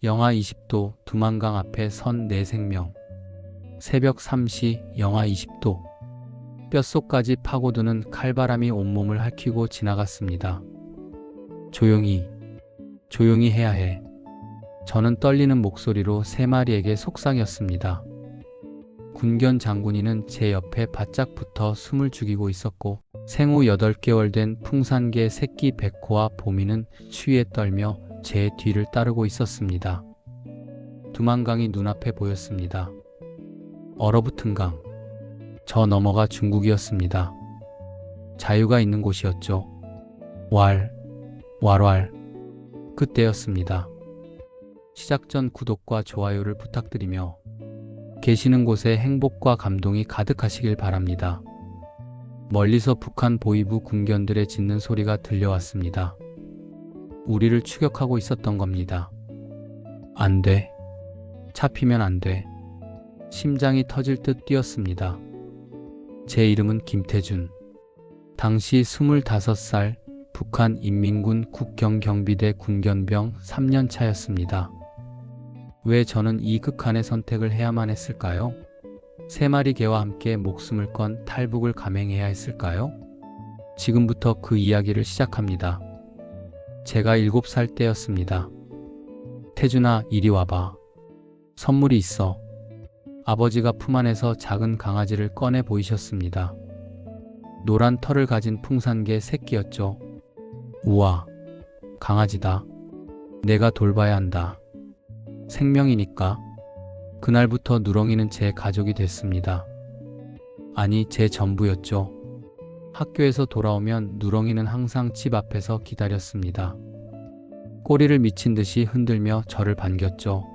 영하 20도 두만강 앞에 선 내 생명. 새벽 3시 영하 20도. 뼛속까지 파고드는 칼바람이 온몸을 핥히고 지나갔습니다. 조용히, 조용히 해야 해. 저는 떨리는 목소리로 세 마리에게 속삭였습니다. 군견 장군이는 제 옆에 바짝 붙어 숨을 죽이고 있었고 생후 8개월 된 풍산개 새끼 백호와 보미는 추위에 떨며 제 뒤를 따르고 있었습니다. 두만강이 눈앞에 보였습니다. 얼어붙은 강. 저 너머가 중국이었습니다. 자유가 있는 곳이었죠. 왈왈. 그때였습니다. 시작 전 구독과 좋아요를 부탁드리며 계시는 곳에 행복과 감동이 가득하시길 바랍니다. 멀리서 북한 보위부 군견들의 짖는 소리가 들려왔습니다. 우리를 추격하고 있었던 겁니다. 안 돼. 잡히면 안 돼. 심장이 터질 듯 뛰었습니다. 제 이름은 김태준. 당시 25살 북한 인민군 국경경비대 군견병 3년 차였습니다. 왜 저는 이 극한의 선택을 해야만 했을까요? 세 마리 개와 함께 목숨을 건 탈북을 감행해야 했을까요? 지금부터 그 이야기를 시작합니다. 제가 7살 때였습니다. 태준아, 이리 와봐. 선물이 있어. 아버지가 품 안에서 작은 강아지를 꺼내 보이셨습니다. 노란 털을 가진 풍산개 새끼였죠. 우와, 강아지다. 내가 돌봐야 한다. 생명이니까. 그날부터 누렁이는 제 가족이 됐습니다. 아니, 제 전부였죠. 학교에서 돌아오면 누렁이는 항상 집 앞에서 기다렸습니다. 꼬리를 미친 듯이 흔들며 저를 반겼죠.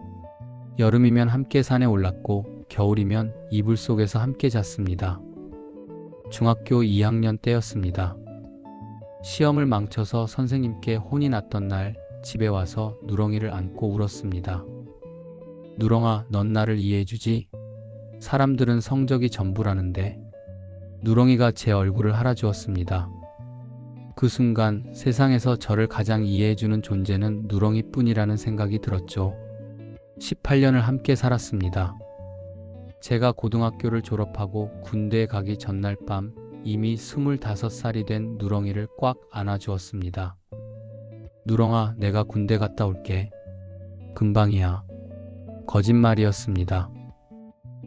여름이면 함께 산에 올랐고 겨울이면 이불 속에서 함께 잤습니다. 중학교 2학년 때였습니다. 시험을 망쳐서 선생님께 혼이 났던 날 집에 와서 누렁이를 안고 울었습니다. 누렁아, 넌 나를 이해해주지? 사람들은 성적이 전부라는데. 누렁이가 제 얼굴을 할아주었습니다. 그 순간 세상에서 저를 가장 이해해주는 존재는 누렁이뿐이라는 생각이 들었죠. 18년을 함께 살았습니다. 제가 고등학교를 졸업하고 군대에 가기 전날 밤 이미 25살이 된 누렁이를 꽉 안아주었습니다. 누렁아, 내가 군대 갔다 올게. 금방이야. 거짓말이었습니다.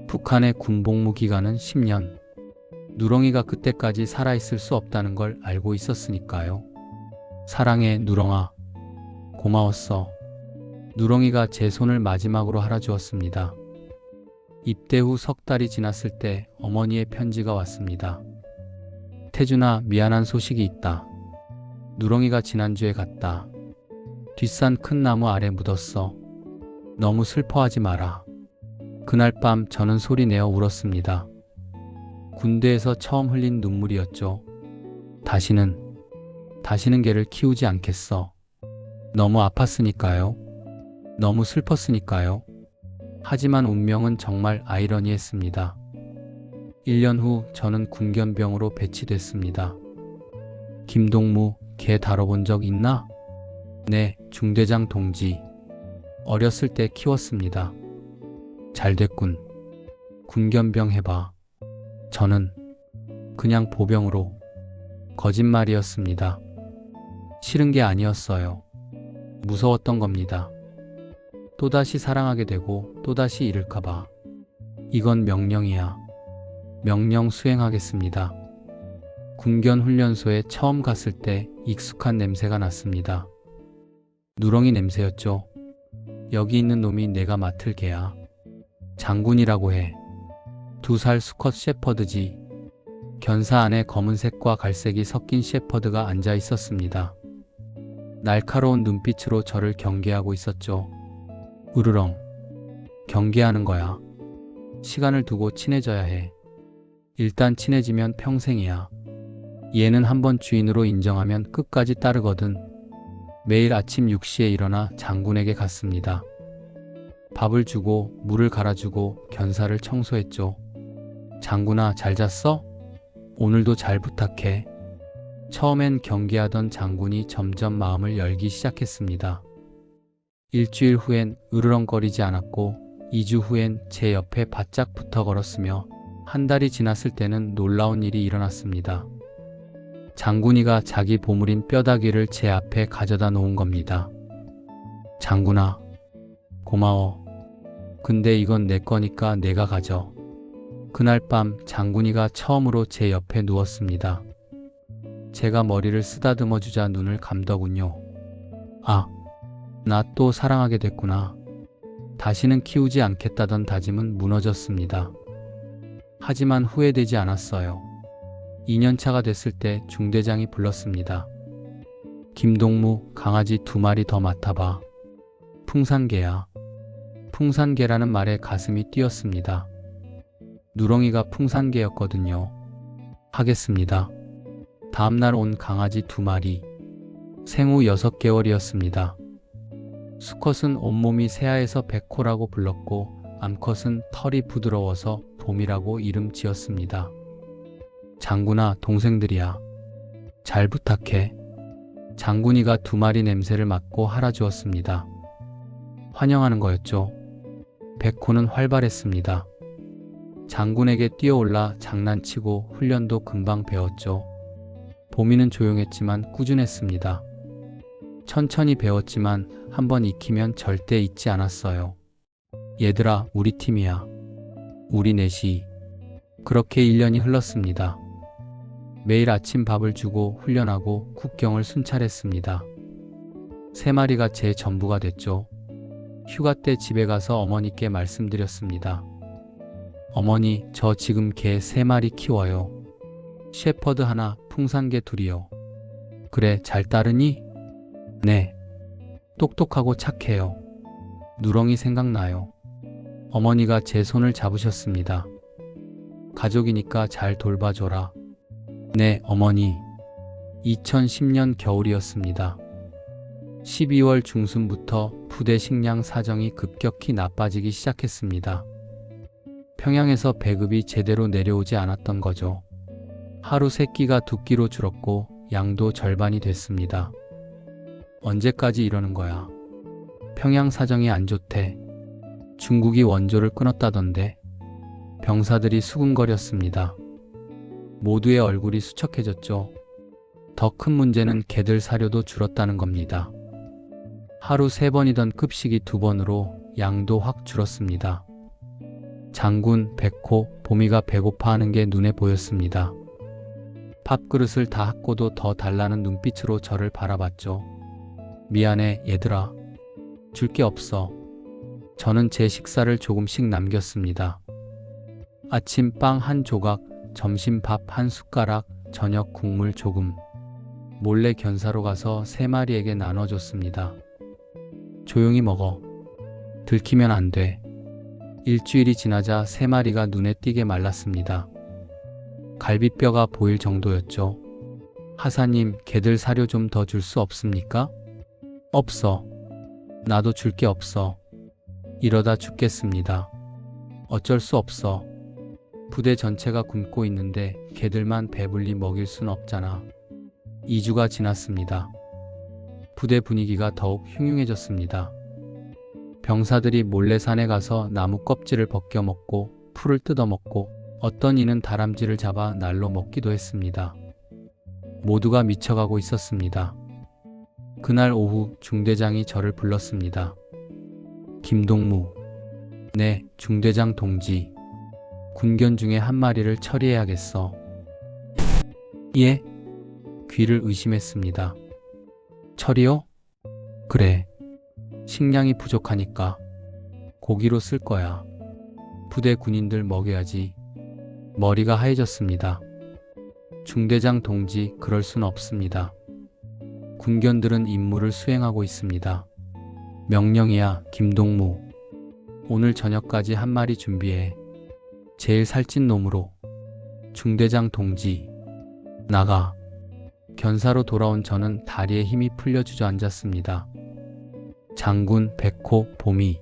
북한의 군복무 기간은 10년. 누렁이가 그때까지 살아있을 수 없다는 걸 알고 있었으니까요. 사랑해, 누렁아. 고마웠어. 누렁이가 제 손을 마지막으로 할아주었습니다. 입대 후 석 달이 지났을 때 어머니의 편지가 왔습니다. 태준아, 미안한 소식이 있다. 누렁이가 지난주에 갔다. 뒷산 큰 나무 아래 묻었어. 너무 슬퍼하지 마라. 그날 밤 저는 소리 내어 울었습니다. 군대에서 처음 흘린 눈물이었죠. 다시는 개를 키우지 않겠어. 너무 아팠으니까요. 너무 슬펐으니까요. 하지만 운명은 정말 아이러니했습니다. 1년 후 저는 군견병으로 배치됐습니다. 김동무, 개 다뤄본 적 있나? 네, 중대장 동지. 어렸을 때 키웠습니다. 잘됐군. 군견병 해봐. 저는 그냥 보병으로. 거짓말이었습니다. 싫은 게 아니었어요. 무서웠던 겁니다. 또다시 사랑하게 되고 또다시 잃을까봐. 이건 명령이야. 명령 수행하겠습니다. 군견 훈련소에 처음 갔을 때 익숙한 냄새가 났습니다. 누렁이 냄새였죠. 여기 있는 놈이 내가 맡을 개야. 장군이라고 해. 2살 수컷 셰퍼드지. 견사 안에 검은색과 갈색이 섞인 셰퍼드가 앉아 있었습니다. 날카로운 눈빛으로 저를 경계하고 있었죠. 으르렁. 경계하는 거야. 시간을 두고 친해져야 해. 일단 친해지면 평생이야. 얘는 한번 주인으로 인정하면 끝까지 따르거든. 매일 아침 6시에 일어나 장군에게 갔습니다. 밥을 주고 물을 갈아주고 견사를 청소했죠. 장군아, 잘 잤어? 오늘도 잘 부탁해. 처음엔 경계하던 장군이 점점 마음을 열기 시작했습니다. 일주일 후엔 으르렁거리지 않았고 2주 후엔 제 옆에 바짝 붙어 걸었으며 한 달이 지났을 때는 놀라운 일이 일어났습니다. 장군이가 자기 보물인 뼈다귀를 제 앞에 가져다 놓은 겁니다. 장군아, 고마워. 근데 이건 내 거니까 내가 가져. 그날 밤 장군이가 처음으로 제 옆에 누웠습니다. 제가 머리를 쓰다듬어 주자 눈을 감더군요. 아, 나 또 사랑하게 됐구나. 다시는 키우지 않겠다던 다짐은 무너졌습니다. 하지만 후회되지 않았어요. 2년차가 됐을 때 중대장이 불렀습니다. 김동무, 강아지 2마리 더 맡아봐. 풍산개야. 풍산개라는 말에 가슴이 뛰었습니다. 누렁이가 풍산개였거든요. 하겠습니다. 다음날 온 강아지 2마리. 생후 6개월이었습니다. 수컷은 온몸이 새하에서 백호라고 불렀고 암컷은 털이 부드러워서 봄이라고 이름 지었습니다. 장군아, 동생들이야. 잘 부탁해. 장군이가 2마리 냄새를 맡고 할아주었습니다. 환영하는 거였죠. 백호는 활발했습니다. 장군에게 뛰어올라 장난치고 훈련도 금방 배웠죠. 봄이는 조용했지만 꾸준했습니다. 천천히 배웠지만 한번 익히면 절대 잊지 않았어요. 얘들아, 우리 팀이야. 우리 넷이. 그렇게 1년이 흘렀습니다. 매일 아침 밥을 주고 훈련하고 국경을 순찰했습니다. 3마리가 제 전부가 됐죠. 휴가 때 집에 가서 어머니께 말씀드렸습니다. 어머니, 저 지금 개 3마리 키워요. 셰퍼드 하나, 풍산개 2이요. 그래, 잘 따르니? 네. 똑똑하고 착해요. 누렁이 생각나요. 어머니가 제 손을 잡으셨습니다. 가족이니까 잘 돌봐줘라. 네, 어머니. 2010년 겨울이었습니다. 12월 중순부터 부대 식량 사정이 급격히 나빠지기 시작했습니다. 평양에서 배급이 제대로 내려오지 않았던 거죠. 하루 새끼가 2끼로 줄었고 양도 절반이 됐습니다. 언제까지 이러는 거야? 평양 사정이 안 좋대. 중국이 원조를 끊었다던데. 병사들이 수군거렸습니다. 모두의 얼굴이 수척해졌죠. 더 큰 문제는 개들 사료도 줄었다는 겁니다. 하루 3번이던 급식이 2번으로 양도 확 줄었습니다. 장군, 백호, 봄이가 배고파하는 게 눈에 보였습니다. 밥그릇을 다 합고도 더 달라는 눈빛으로 저를 바라봤죠. 미안해, 얘들아. 줄 게 없어. 저는 제 식사를 조금씩 남겼습니다. 아침 빵 한 조각, 점심 밥 한 숟가락, 저녁 국물 조금. 몰래 견사로 가서 3마리에게 나눠줬습니다. 조용히 먹어. 들키면 안 돼. 일주일이 지나자 3마리가 눈에 띄게 말랐습니다. 갈비뼈가 보일 정도였죠. 하사님, 개들 사료 좀 더 줄 수 없습니까? 없어. 나도 줄 게 없어. 이러다 죽겠습니다. 어쩔 수 없어. 부대 전체가 굶고 있는데 개들만 배불리 먹일 순 없잖아. 2주가 지났습니다. 부대 분위기가 더욱 흉흉해졌습니다. 병사들이 몰래 산에 가서 나무 껍질을 벗겨 먹고 풀을 뜯어 먹고 어떤 이는 다람쥐를 잡아 날로 먹기도 했습니다. 모두가 미쳐가고 있었습니다. 그날 오후 중대장이 저를 불렀습니다. 김동무. 네, 중대장 동지. 군견 중에 1마리를 처리해야겠어. 예? 귀를 의심했습니다. 처리요? 그래. 식량이 부족하니까. 고기로 쓸 거야. 부대 군인들 먹여야지. 머리가 하얘졌습니다. 중대장 동지, 그럴 순 없습니다. 군견들은 임무를 수행하고 있습니다. 명령이야, 김동무. 오늘 저녁까지 1마리 준비해. 제일 살찐 놈으로. 중대장 동지. 나가. 견사로 돌아온 저는 다리에 힘이 풀려 주저앉았습니다. 장군, 백호, 봄이.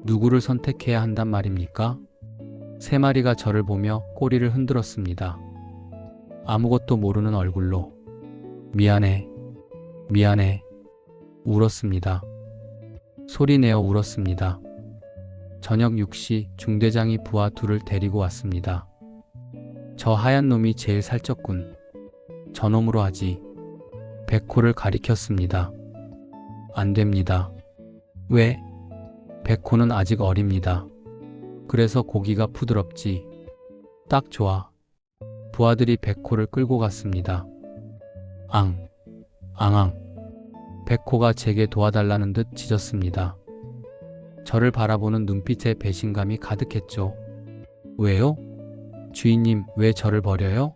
누구를 선택해야 한단 말입니까? 3마리가 저를 보며 꼬리를 흔들었습니다. 아무것도 모르는 얼굴로. 미안해. 미안해. 울었습니다. 소리내어 울었습니다. 저녁 6시 중대장이 부하 둘을 데리고 왔습니다. 저 하얀 놈이 제일 살쪘군. 저놈으로 하지. 백호를 가리켰습니다. 안 됩니다. 왜? 백호는 아직 어립니다. 그래서 고기가 부드럽지. 딱 좋아. 부하들이 백호를 끌고 갔습니다. 앙, 앙앙. 백호가 제게 도와달라는 듯 짖었습니다. 저를 바라보는 눈빛에 배신감이 가득했죠. 왜요? 주인님, 왜 저를 버려요?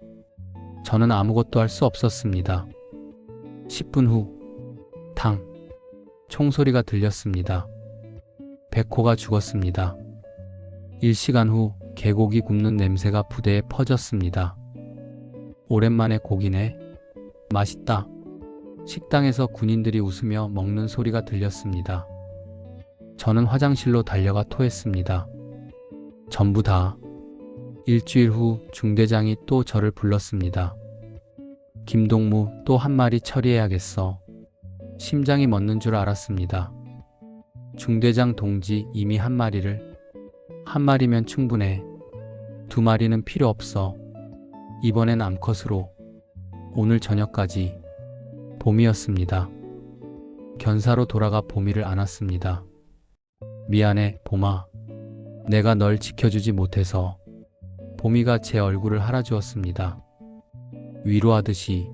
저는 아무것도 할 수 없었습니다. 10분 후, 탕, 총소리가 들렸습니다. 백호가 죽었습니다. 1시간 후, 개고기 굽는 냄새가 부대에 퍼졌습니다. 오랜만에 고기네. 맛있다. 식당에서 군인들이 웃으며 먹는 소리가 들렸습니다. 저는 화장실로 달려가 토했습니다. 전부 다. 일주일 후 중대장이 또 저를 불렀습니다. 김동무, 또 한 마리 처리해야겠어. 심장이 멎는 줄 알았습니다. 중대장 동지, 이미 한 마리를. 한 마리면 충분해. 2마리는 필요 없어. 이번엔 암컷으로. 오늘 저녁까지. 봄이었습니다. 견사로 돌아가 보미를 안았습니다. 미안해, 봄아. 내가 널 지켜주지 못해서. 보미가 제 얼굴을 할아주었습니다. 위로하듯이.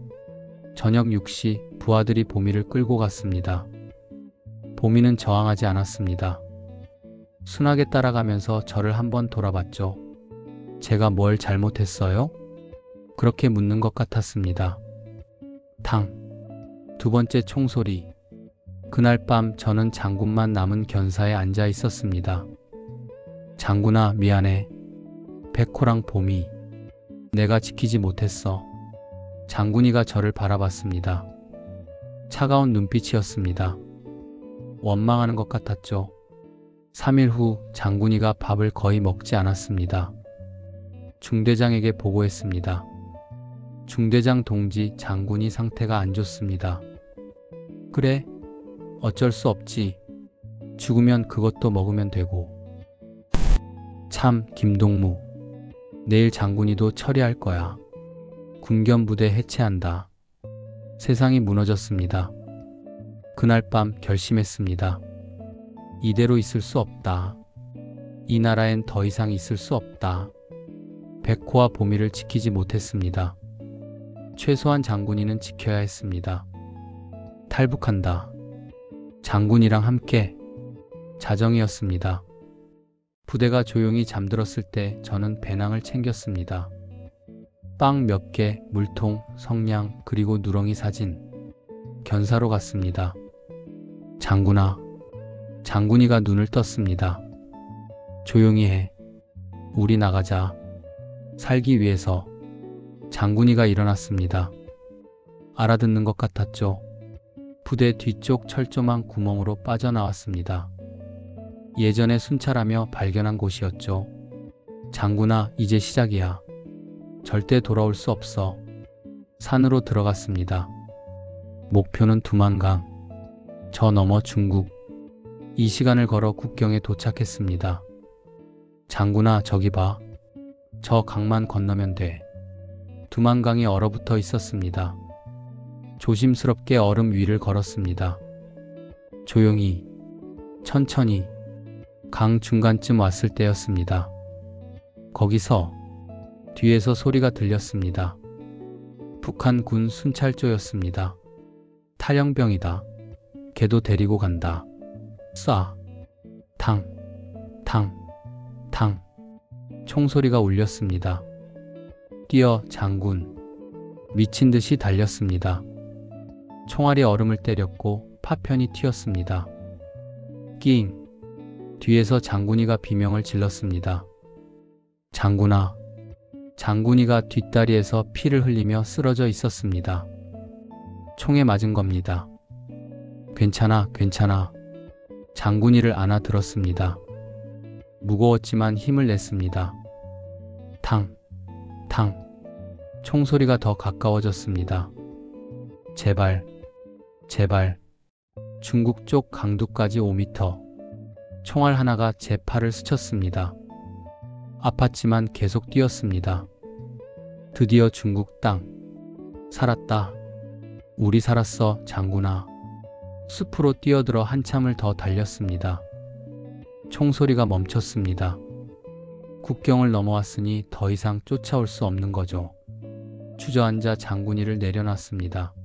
저녁 6시 부하들이 보미를 끌고 갔습니다. 보미는 저항하지 않았습니다. 순하게 따라가면서 저를 한번 돌아봤죠. 제가 뭘 잘못했어요? 그렇게 묻는 것 같았습니다. 탕. 2번째 총소리. 그날 밤 저는 장군만 남은 견사에 앉아 있었습니다. 장군아, 미안해. 백호랑 봄이. 내가 지키지 못했어. 장군이가 저를 바라봤습니다. 차가운 눈빛이었습니다. 원망하는 것 같았죠. 3일 후 장군이가 밥을 거의 먹지 않았습니다. 중대장에게 보고했습니다. 중대장 동지, 장군이 상태가 안 좋습니다. 그래, 어쩔 수 없지. 죽으면 그것도 먹으면 되고. 참, 김동무. 내일 장군이도 처리할 거야. 군견부대 해체한다. 세상이 무너졌습니다. 그날 밤 결심했습니다. 이대로 있을 수 없다. 이 나라엔 더 이상 있을 수 없다. 백호와 보미를 지키지 못했습니다. 최소한 장군이는 지켜야 했습니다. 탈북한다. 장군이랑 함께. 자정이었습니다. 부대가 조용히 잠들었을 때 저는 배낭을 챙겼습니다. 빵 몇 개, 물통, 성냥, 그리고 누렁이 사진. 견사로 갔습니다. 장군아. 장군이가 눈을 떴습니다. 조용히 해. 우리 나가자. 살기 위해서. 장군이가 일어났습니다. 알아듣는 것 같았죠. 부대 뒤쪽 철조망 구멍으로 빠져나왔습니다. 예전에 순찰하며 발견한 곳이었죠. 장군아, 이제 시작이야. 절대 돌아올 수 없어. 산으로 들어갔습니다. 목표는 두만강. 저 너머 중국. 이 시간을 걸어 국경에 도착했습니다. 장군아, 저기 봐. 저 강만 건너면 돼. 두만강이 얼어붙어 있었습니다. 조심스럽게 얼음 위를 걸었습니다. 조용히, 천천히. 강 중간쯤 왔을 때였습니다. 거기서 뒤에서 소리가 들렸습니다. 북한군 순찰조였습니다. 탈영병이다. 걔도 데리고 간다. 쏴. 탕, 탕, 탕. 총소리가 울렸습니다. 뛰어, 장군. 미친 듯이 달렸습니다. 총알이 얼음을 때렸고 파편이 튀었습니다. 낑. 뒤에서 장군이가 비명을 질렀습니다. 장군아. 장군이가 뒷다리에서 피를 흘리며 쓰러져 있었습니다. 총에 맞은 겁니다. 괜찮아, 괜찮아. 장군이를 안아들었습니다. 무거웠지만 힘을 냈습니다. 탕, 탕. 총소리가 더 가까워졌습니다. 제발, 제발. 중국 쪽 강두까지 5m. 총알 하나가 제 팔을 스쳤습니다. 아팠지만 계속 뛰었습니다. 드디어 중국 땅. 살았다. 우리 살았어, 장군아. 숲으로 뛰어들어 한참을 더 달렸습니다. 총소리가 멈췄습니다. 국경을 넘어왔으니 더 이상 쫓아올 수 없는 거죠. 주저앉아 장군이를 내려놨습니다.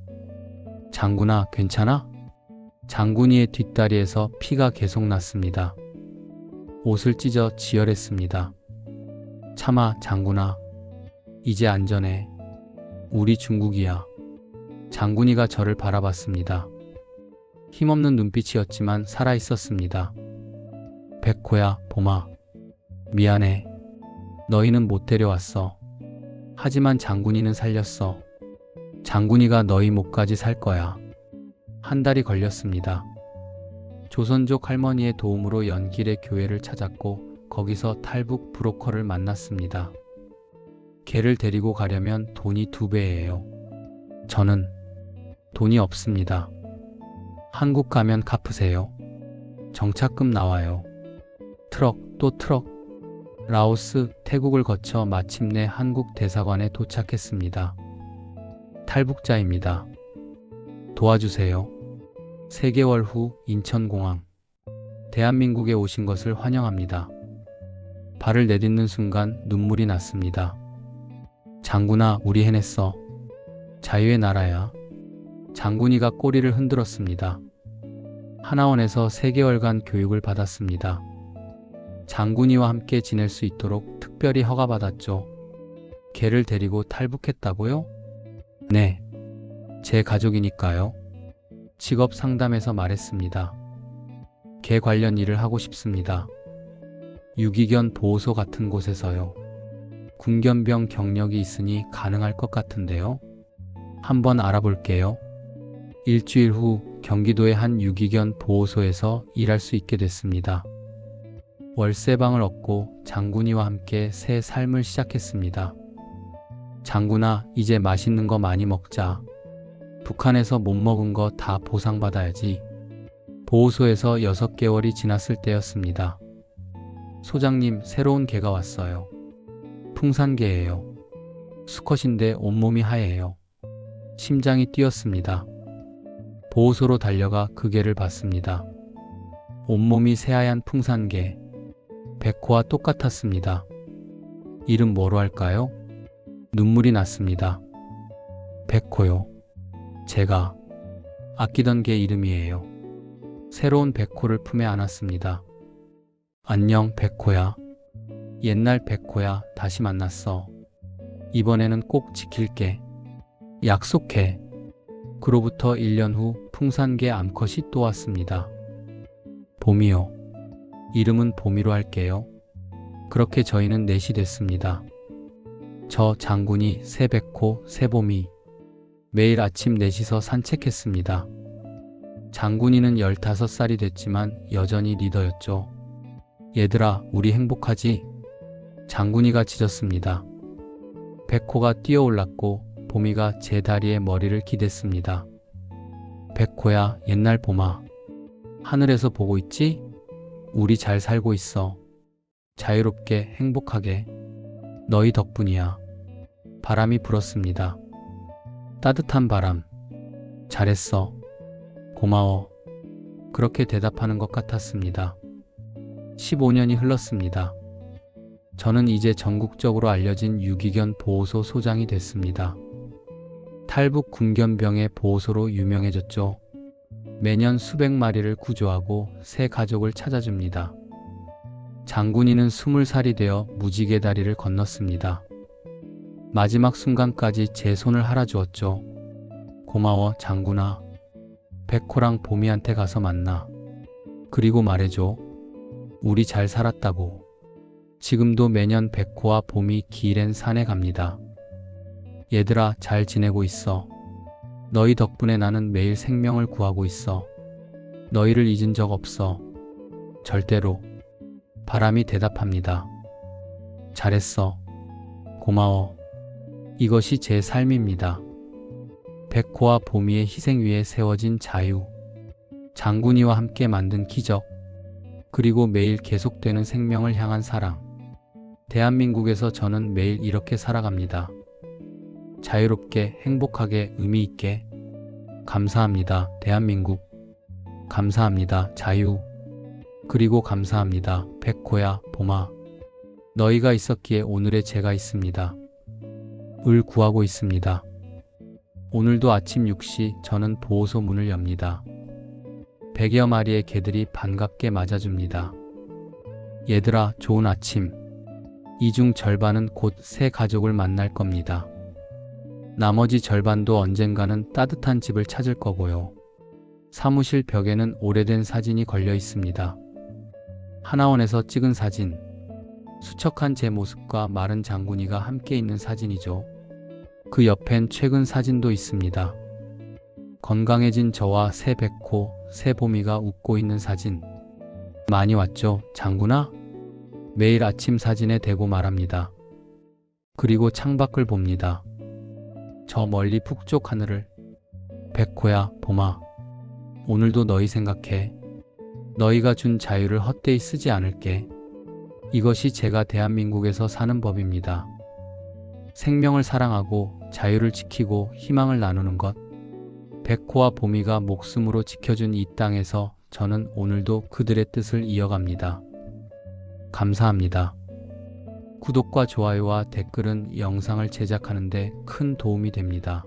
장군아, 괜찮아? 장군이의 뒷다리에서 피가 계속 났습니다. 옷을 찢어 지혈했습니다. 참아, 장군아. 이제 안전해. 우리 중국이야. 장군이가 저를 바라봤습니다. 힘없는 눈빛이었지만 살아있었습니다. 백호야, 봄아. 미안해. 너희는 못 데려왔어. 하지만 장군이는 살렸어. 장군이가 너희 목까지 살 거야. 한 달이 걸렸습니다. 조선족 할머니의 도움으로 연길의 교회를 찾았고 거기서 탈북 브로커를 만났습니다. 걔를 데리고 가려면 돈이 2배예요. 저는 돈이 없습니다. 한국 가면 갚으세요. 정착금 나와요. 트럭 또 트럭. 라오스, 태국을 거쳐 마침내 한국 대사관에 도착했습니다. 탈북자입니다. 도와주세요. 3개월 후 인천공항. 대한민국에 오신 것을 환영합니다. 발을 내딛는 순간 눈물이 났습니다. 장군아, 우리 해냈어. 자유의 나라야. 장군이가 꼬리를 흔들었습니다. 하나원에서 3개월간 교육을 받았습니다. 장군이와 함께 지낼 수 있도록 특별히 허가받았죠. 걔를 데리고 탈북했다고요? 네. 제 가족이니까요. 직업 상담에서 말했습니다. 걔 관련 일을 하고 싶습니다. 유기견 보호소 같은 곳에서요. 군견병 경력이 있으니 가능할 것 같은데요. 한번 알아볼게요. 일주일 후 경기도의 한 유기견 보호소에서 일할 수 있게 됐습니다. 월세방을 얻고 장군이와 함께 새 삶을 시작했습니다. 장군아, 이제 맛있는 거 많이 먹자. 북한에서 못 먹은 거 다 보상받아야지. 보호소에서 6개월이 지났을 때였습니다. 소장님, 새로운 개가 왔어요. 풍산개예요. 수컷인데 온몸이 하얘요. 심장이 뛰었습니다. 보호소로 달려가 그 개를 봤습니다. 온몸이 새하얀 풍산개. 백호와 똑같았습니다. 이름 뭐로 할까요? 눈물이 났습니다. 백호요. 제가 아끼던 개 이름이에요. 새로운 백호를 품에 안았습니다. 안녕, 백호야. 옛날 백호야, 다시 만났어. 이번에는 꼭 지킬게. 약속해. 그로부터 1년 후 풍산개 암컷이 또 왔습니다. 봄이요. 이름은 봄이로 할게요. 그렇게 저희는 넷이 됐습니다. 저 장군이, 새 백호, 새 봄이. 매일 아침 넷이서 산책했습니다. 장군이는 15살이 됐지만 여전히 리더였죠. 얘들아, 우리 행복하지? 장군이가 짖었습니다. 백호가 뛰어올랐고 봄이가 제 다리에 머리를 기댔습니다. 백호야, 옛날 봄아. 하늘에서 보고 있지? 우리 잘 살고 있어. 자유롭게, 행복하게. 너희 덕분이야. 바람이 불었습니다. 따뜻한 바람. 잘했어. 고마워. 그렇게 대답하는 것 같았습니다. 15년이 흘렀습니다. 저는 이제 전국적으로 알려진 유기견 보호소 소장이 됐습니다. 탈북 군견병의 보호소로 유명해졌죠. 매년 수백 마리를 구조하고 새 가족을 찾아줍니다. 장군이는 20살이 되어 무지개 다리를 건넜습니다. 마지막 순간까지 제 손을 할아주었죠. 고마워, 장군아. 백호랑 봄이한테 가서 만나. 그리고 말해줘. 우리 잘 살았다고. 지금도 매년 백호와 봄이 길엔 산에 갑니다. 얘들아, 잘 지내고 있어. 너희 덕분에 나는 매일 생명을 구하고 있어. 너희를 잊은 적 없어. 절대로. 바람이 대답합니다. 잘했어. 고마워. 이것이 제 삶입니다. 백호와 봄이의 희생 위에 세워진 자유. 장군이와 함께 만든 기적, 그리고 매일 계속되는 생명을 향한 사랑. 대한민국에서 저는 매일 이렇게 살아갑니다. 자유롭게, 행복하게, 의미 있게. 감사합니다, 대한민국. 감사합니다, 자유. 그리고 감사합니다, 백호야, 봄아. 너희가 있었기에 오늘의 제가 있습니다. 을 구하고 있습니다. 오늘도 아침 6시 저는 보호소 문을 엽니다. 100여 마리의 개들이 반갑게 맞아줍니다. 얘들아, 좋은 아침. 이 중 절반은 곧 새 가족을 만날 겁니다. 나머지 절반도 언젠가는 따뜻한 집을 찾을 거고요. 사무실 벽에는 오래된 사진이 걸려 있습니다. 하나원에서 찍은 사진. 수척한 제 모습과 마른 장군이가 함께 있는 사진이죠. 그 옆엔 최근 사진도 있습니다. 건강해진 저와 새 백호, 새 봄이가 웃고 있는 사진. 많이 왔죠, 장군아? 매일 아침 사진에 대고 말합니다. 그리고 창밖을 봅니다. 저 멀리 북쪽 하늘을. 백호야, 봄아. 오늘도 너희 생각해. 너희가 준 자유를 헛되이 쓰지 않을게. 이것이 제가 대한민국에서 사는 법입니다. 생명을 사랑하고 자유를 지키고 희망을 나누는 것. 백호와 봄이가 목숨으로 지켜준 이 땅에서 저는 오늘도 그들의 뜻을 이어갑니다. 감사합니다. 구독과 좋아요와 댓글은 영상을 제작하는 데 큰 도움이 됩니다.